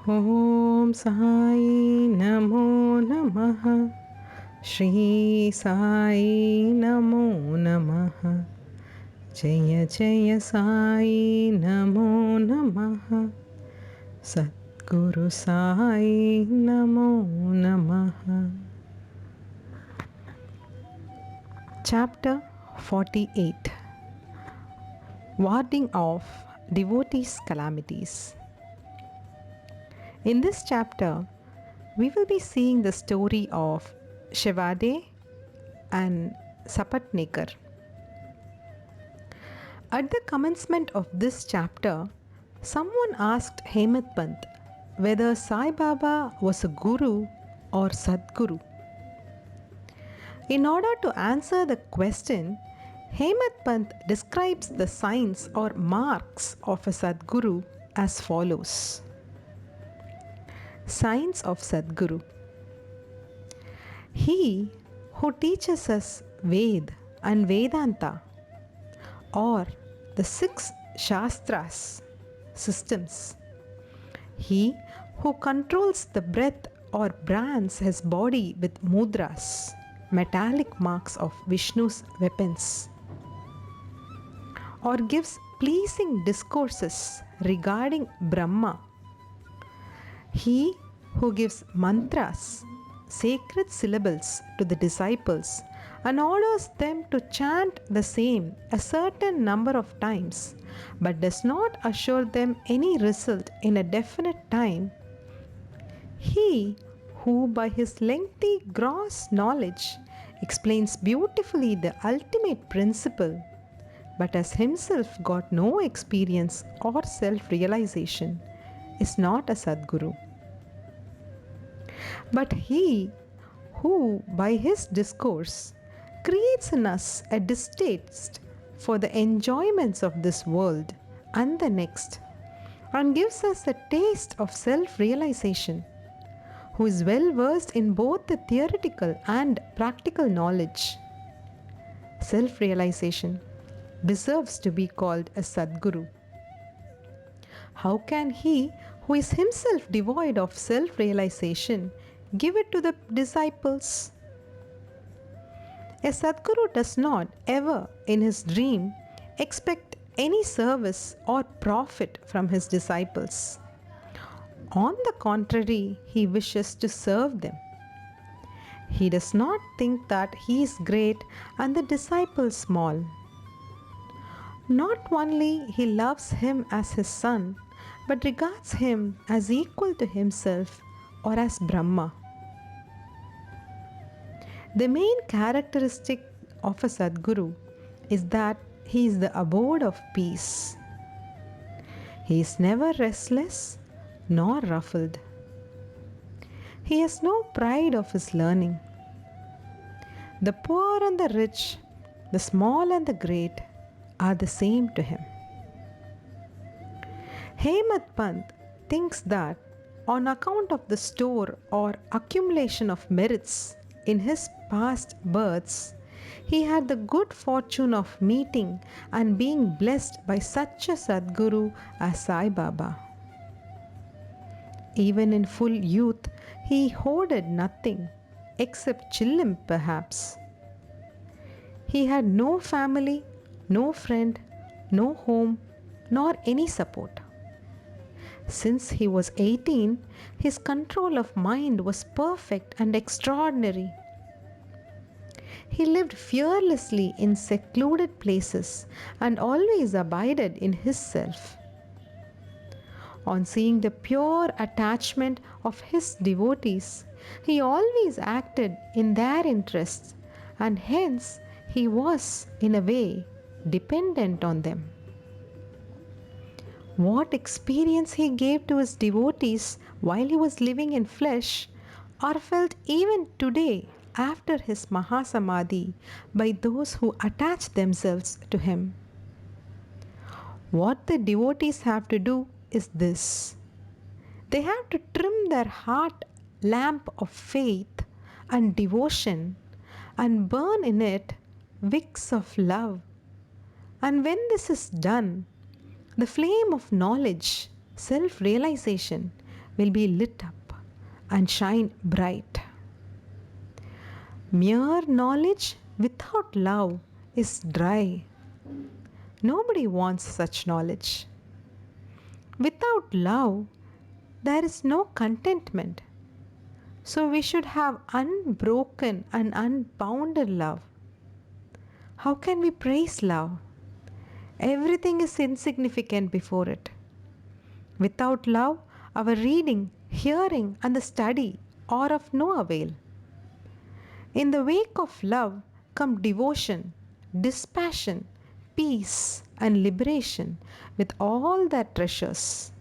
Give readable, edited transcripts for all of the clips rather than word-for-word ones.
ॐ साई नमो नमः। श्री साई नमो नमः। जय जय साई नमो नमः। सद्गुरु साई नमो नमः। Chapter 48. Warding off devotees' calamities. In this chapter, we will be seeing the story of Shivade and Sapatnekar. At the commencement of this chapter, someone asked Hemat Pant whether Sai Baba was a guru or Sadguru. In order to answer the question, Hemat Pant describes the signs or marks of a Sadguru as follows. Signs of Sadguru. He who teaches us Ved and Vedanta, or the 6 Shastras systems. He who controls the breath or brands his body with mudras, metallic marks of Vishnu's weapons, or gives pleasing discourses regarding Brahma. He who gives mantras, sacred syllables to the disciples and orders them to chant the same a certain number of times, but does not assure them any result in a definite time. He who by his lengthy gross knowledge explains beautifully the ultimate principle, but has himself got no experience or self-realization, is not a Sadguru. But he who by his discourse creates in us a distaste for the enjoyments of this world and the next, and gives us a taste of self-realization, who is well versed in both the theoretical and practical knowledge, self-realization, deserves to be called a Sadguru. How can he who is himself devoid of self-realization give it to the disciples? A Sadguru does not ever in his dream expect any service or profit from his disciples. On the contrary, he wishes to serve them. He does not think that he is great and the disciples small. Not only he loves him as his son, but regards him as equal to himself or as Brahma. The main characteristic of a Sadguru is that he is the abode of peace. He is never restless nor ruffled. He has no pride of his learning. The poor and the rich, the small and the great are the same to him. Hemat Pant thinks that on account of the store or accumulation of merits in his past births, he had the good fortune of meeting and being blessed by such a Sadguru as Sai Baba. Even in full youth, he hoarded nothing except chillim perhaps. He had no family, no friend, no home, nor any support. Since he was 18, his control of mind was perfect and extraordinary. He lived fearlessly in secluded places and always abided in his self. On seeing the pure attachment of his devotees, he always acted in their interests, and hence he was, in a way, dependent on them. What experience he gave to his devotees while he was living in flesh are felt even today after his Mahasamadhi by those who attach themselves to him. What the devotees have to do is this. They have to trim their heart lamp of faith and devotion and burn in it wicks of love. And when this is done, the flame of knowledge, self realization, will be lit up and shine bright. Mere knowledge without love is dry. Nobody wants such knowledge. Without love, there is no contentment. So we should have unbroken and unbounded love. How can we praise love? Everything is insignificant before it. Without love, our reading, hearing, and the study are of no avail. In the wake of love come devotion, dispassion, peace, and liberation with all their treasures.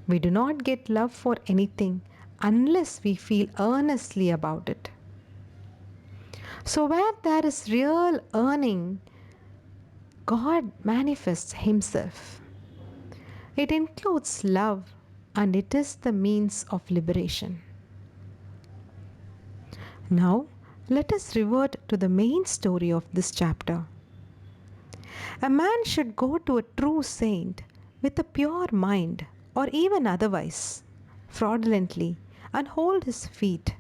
We do not get love for anything unless we feel earnestly about it. So, where there is real earning, God manifests Himself. It includes love and it is the means of liberation. Now, let us revert to the main story of this chapter. A man should go to a true saint with a pure mind, or even otherwise, fraudulently, and hold his feet.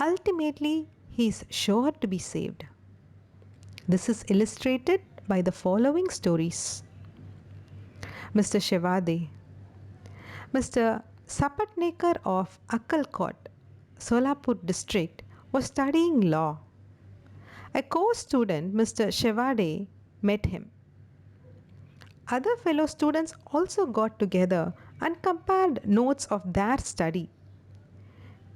Ultimately, he is sure to be saved. This is illustrated by the following stories. Mr. Shevade. Mr. Sapatnekar of Akkalkot, Solapur district, was studying law. A co-student, Mr. Shevade, met him. Other fellow students also got together and compared notes of their study.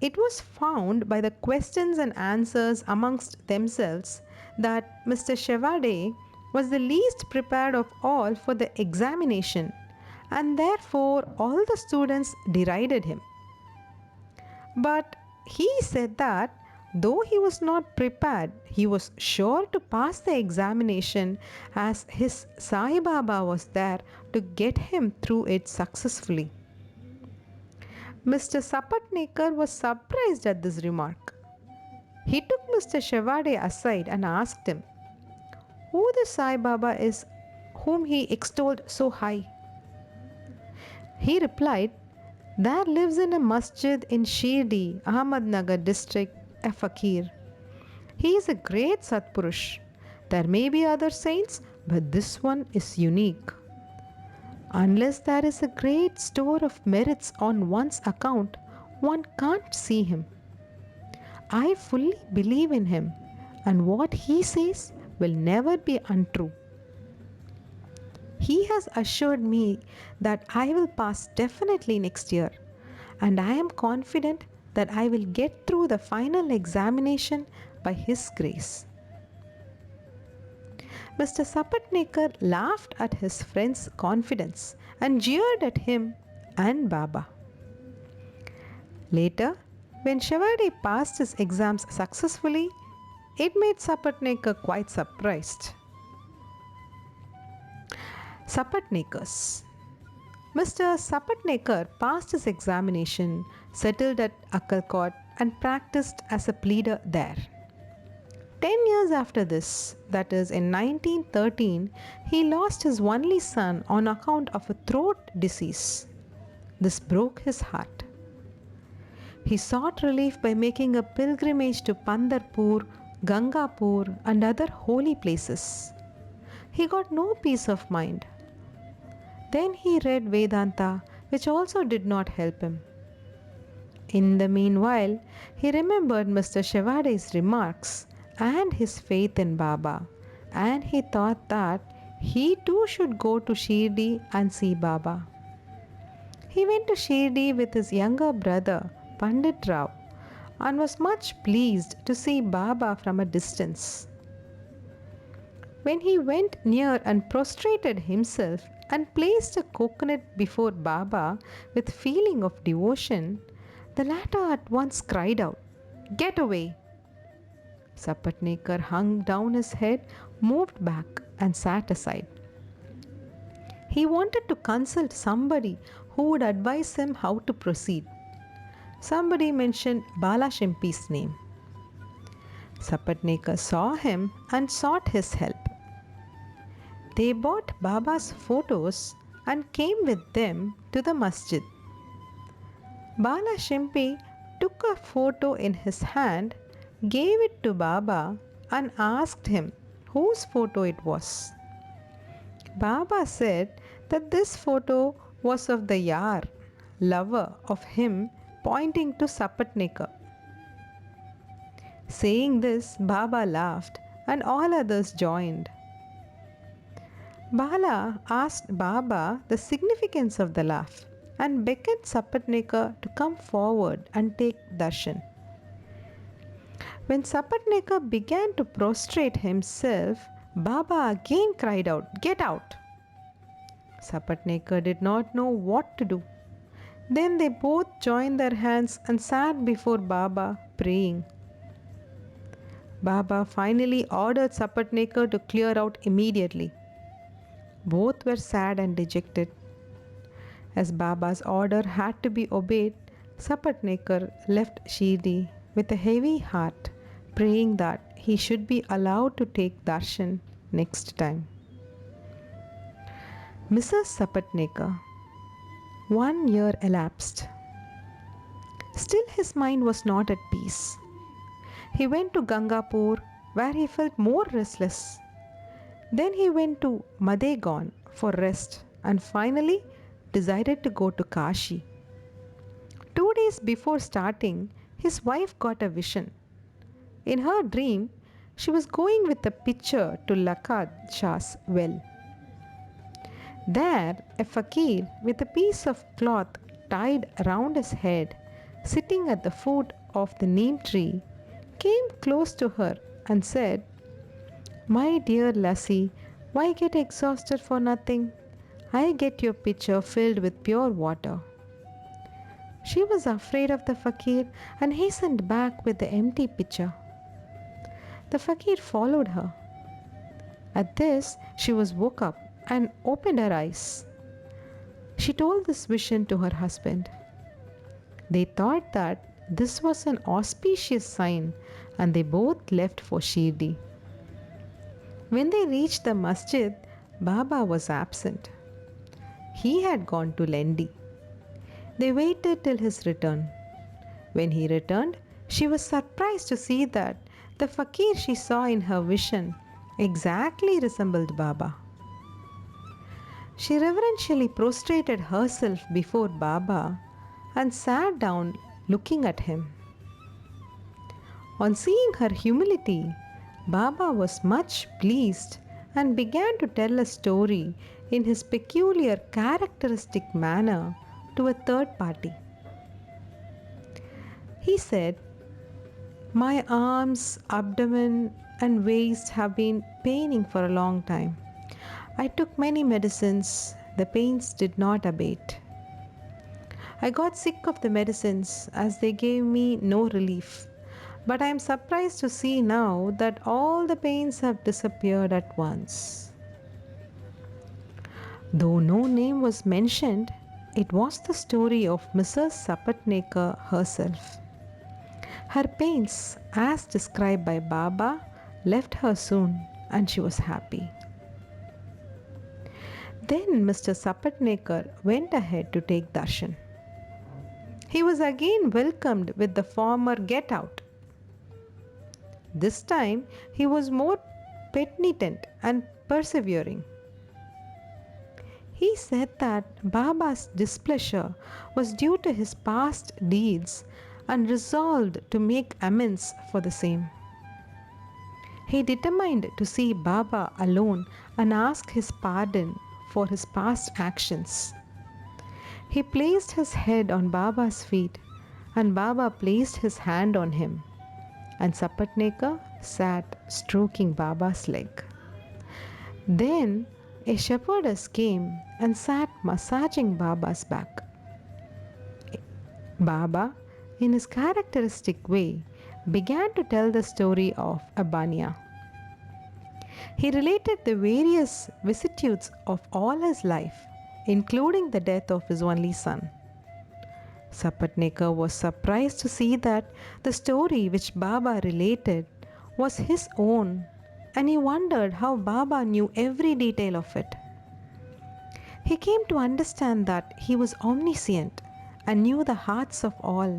It was found by the questions and answers amongst themselves that Mr. Shevade was the least prepared of all for the examination, and therefore all the students derided him. But he said that though he was not prepared, he was sure to pass the examination as his Sai Baba was there to get him through it successfully. Mr. Sapatnekar was surprised at this remark. He took Mr. Shevade aside and asked him who the Sai Baba is whom he extolled so high. He replied, "There lives in a masjid in Shirdi, Ahmednagar district, a fakir. He is a great Satpurush. There may be other saints, but this one is unique. Unless there is a great store of merits on one's account, one can't see him. I fully believe in him, and what he says will never be untrue. He has assured me that I will pass definitely next year, and I am confident that I will get through the final examination by his grace." Mr. Sapatnekar laughed at his friend's confidence and jeered at him and Baba. Later, when Shevade passed his exams successfully, it made Sapatnekar quite surprised. Sapatnekars. Mr. Sapatnekar passed his examination, settled at Akkalkot, and practiced as a pleader there. 10 years after this, that is in 1913, he lost his only son on account of a throat disease. This broke his heart. He sought relief by making a pilgrimage to Pandharpur, Gangapur, and other holy places. He got no peace of mind. Then he read Vedanta, which also did not help him. In the meanwhile, he remembered Mr. Shevade's remarks and his faith in Baba, and he thought that he too should go to Shirdi and see Baba. He went to Shirdi with his younger brother, Pandit Rao, and was much pleased to see Baba from a distance. When he went near and prostrated himself and placed a coconut before Baba with feeling of devotion, the latter at once cried out, "Get away!" Sapatnekar hung down his head, moved back, and sat aside. He wanted to consult somebody who would advise him how to proceed. Somebody mentioned Balashimpi's name. Sapatnekar saw him and sought his help. They bought Baba's photos and came with them to the masjid. Bala Shimpi took a photo in his hand, gave it to Baba, and asked him whose photo it was. Baba said that this photo was of the Yar, lover of him, pointing to Sapatneka. Saying this, Baba laughed and all others joined. Bala asked Baba the significance of the laugh and beckoned Sapatneka to come forward and take darshan. When Sapatneka began to prostrate himself, Baba again cried out, "Get out!" Sapatneka did not know what to do. Then they both joined their hands and sat before Baba praying. Baba finally ordered Sapatneka to clear out immediately. Both were sad and dejected. As Baba's order had to be obeyed, Sapatnekar left Shirdi with a heavy heart, praying that he should be allowed to take darshan next time. Mrs. Sapatnekar. 1 year elapsed. Still his mind was not at peace. He went to Gangapur, where he felt more restless. Then he went to Madegon for rest and finally decided to go to Kashi. 2 days before starting, his wife got a vision. In her dream, she was going with a pitcher to Lakad Shah's well. There, a fakir with a piece of cloth tied round his head, sitting at the foot of the neem tree, came close to her and said, "My dear lassie, why get exhausted for nothing? I get your pitcher filled with pure water." She was afraid of the fakir and hastened back with the empty pitcher. The fakir followed her. At this, she was woke up and opened her eyes. She told this vision to her husband. They thought that this was an auspicious sign and they both left for Shirdi. When they reached the masjid, Baba was absent. He had gone to Lendi. They waited till his return. When he returned, she was surprised to see that the fakir she saw in her vision exactly resembled Baba. She reverentially prostrated herself before Baba and sat down looking at him. On seeing her humility, Baba was much pleased and began to tell a story in his peculiar characteristic manner to a third party. He said, "My arms, abdomen, and waist have been paining for a long time. I took many medicines. The pains did not abate. I got sick of the medicines as they gave me no relief. But I am surprised to see now that all the pains have disappeared at once." Though no name was mentioned, it was the story of Mrs. Sapatnekar herself. Her pains, as described by Baba, left her soon and she was happy. Then Mr. Sapatnekar went ahead to take darshan. He was again welcomed with the former "Get out." This time he was more penitent and persevering. He said that Baba's displeasure was due to his past deeds and resolved to make amends for the same. He determined to see Baba alone and ask his pardon for his past actions. He placed his head on Baba's feet and Baba placed his hand on him, and Sapatnekar sat stroking Baba's leg. Then a shepherdess came and sat massaging Baba's back. Baba, in his characteristic way, began to tell the story of Abania. He related the various vicissitudes of all his life, including the death of his only son. Sapatnekar was surprised to see that the story which Baba related was his own, and he wondered how Baba knew every detail of it. He came to understand that he was omniscient and knew the hearts of all.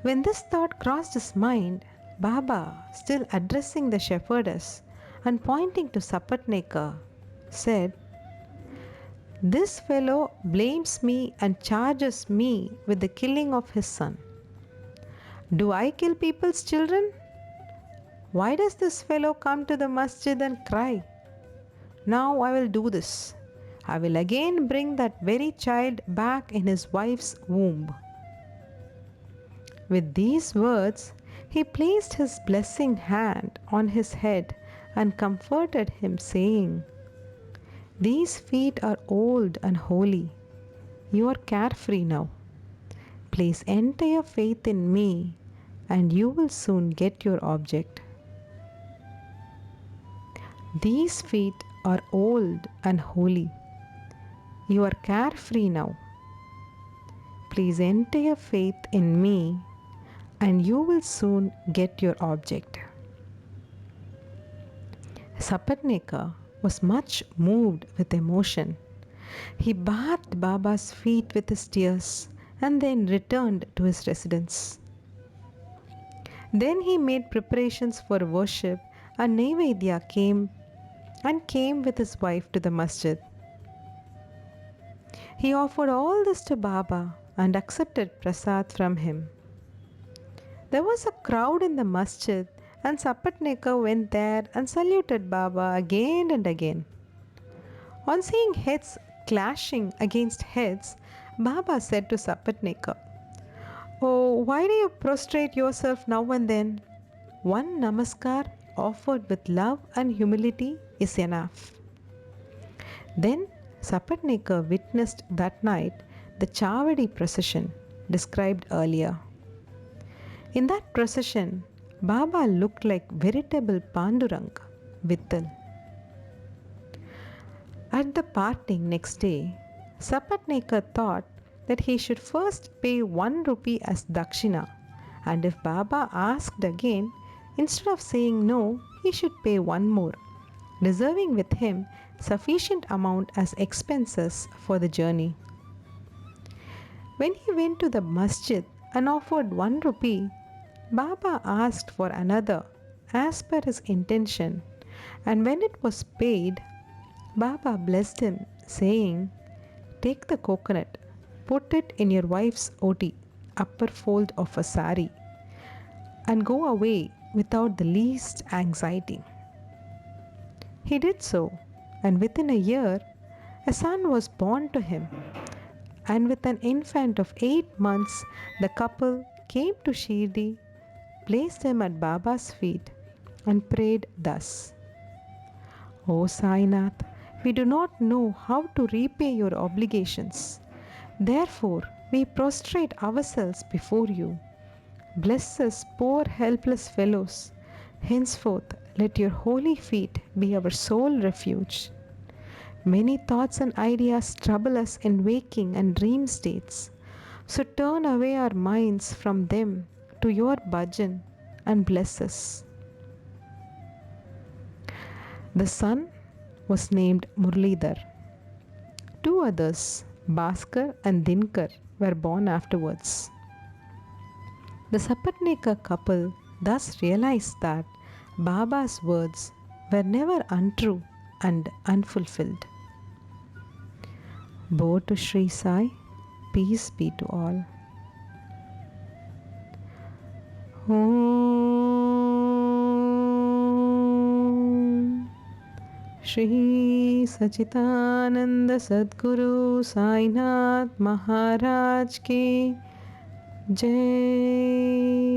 When this thought crossed his mind, Baba, still addressing the shepherdess and pointing to Sapatneka, said, "This fellow blames me and charges me with the killing of his son. Do I kill people's children? Why does this fellow come to the masjid and cry? Now I will do this. I will again bring that very child back in his wife's womb." With these words, he placed his blessing hand on his head and comforted him, saying, "These feet are old and holy. You are carefree now. Place entire faith in me, and you will soon get your object." These feet are old and holy. You are carefree now. Place entire faith in me, and you will soon get your object. Sapatneka was much moved with emotion. He bathed Baba's feet with his tears and then returned to his residence. Then he made preparations for worship, and Naivedya came with his wife to the masjid. He offered all this to Baba and accepted prasad from him. There was a crowd in the masjid, and Sapatneka went there and saluted Baba again and again. On seeing heads clashing against heads, Baba said to Sapatneka, "Oh, why do you prostrate yourself now and then? One namaskar offered with love and humility is enough." Then Sapatneka witnessed that night the Chavadi procession described earlier. In that procession, Baba looked like veritable Pandurang, Vittal. At the parting next day, Sapatneka thought that he should first pay 1 rupee as dakshina, and if Baba asked again, instead of saying no, he should pay one more, reserving with him sufficient amount as expenses for the journey. When he went to the masjid and offered 1 rupee, Baba asked for another as per his intention, and when it was paid, Baba blessed him, saying, "Take the coconut, put it in your wife's oti, upper fold of a sari, and go away without the least anxiety." He did so, and within a year, a son was born to him. And with an infant of 8 months, the couple came to Shirdi, placed him at Baba's feet, and prayed thus: "O Sainath, we do not know how to repay your obligations. Therefore, we prostrate ourselves before you. Bless us poor helpless fellows. Henceforth, let your holy feet be our sole refuge. Many thoughts and ideas trouble us in waking and dream states. So turn away our minds from them to your bhajan and bless us." The son was named Murlidhar. 2 others, Bhaskar and Dinkar, were born afterwards. The Sapatneka couple thus realized that Baba's words were never untrue and unfulfilled. Bow to Sri Sai, peace be to all. Om Shri Sachitananda Sadguru Sai Nath Maharaj ki Jai.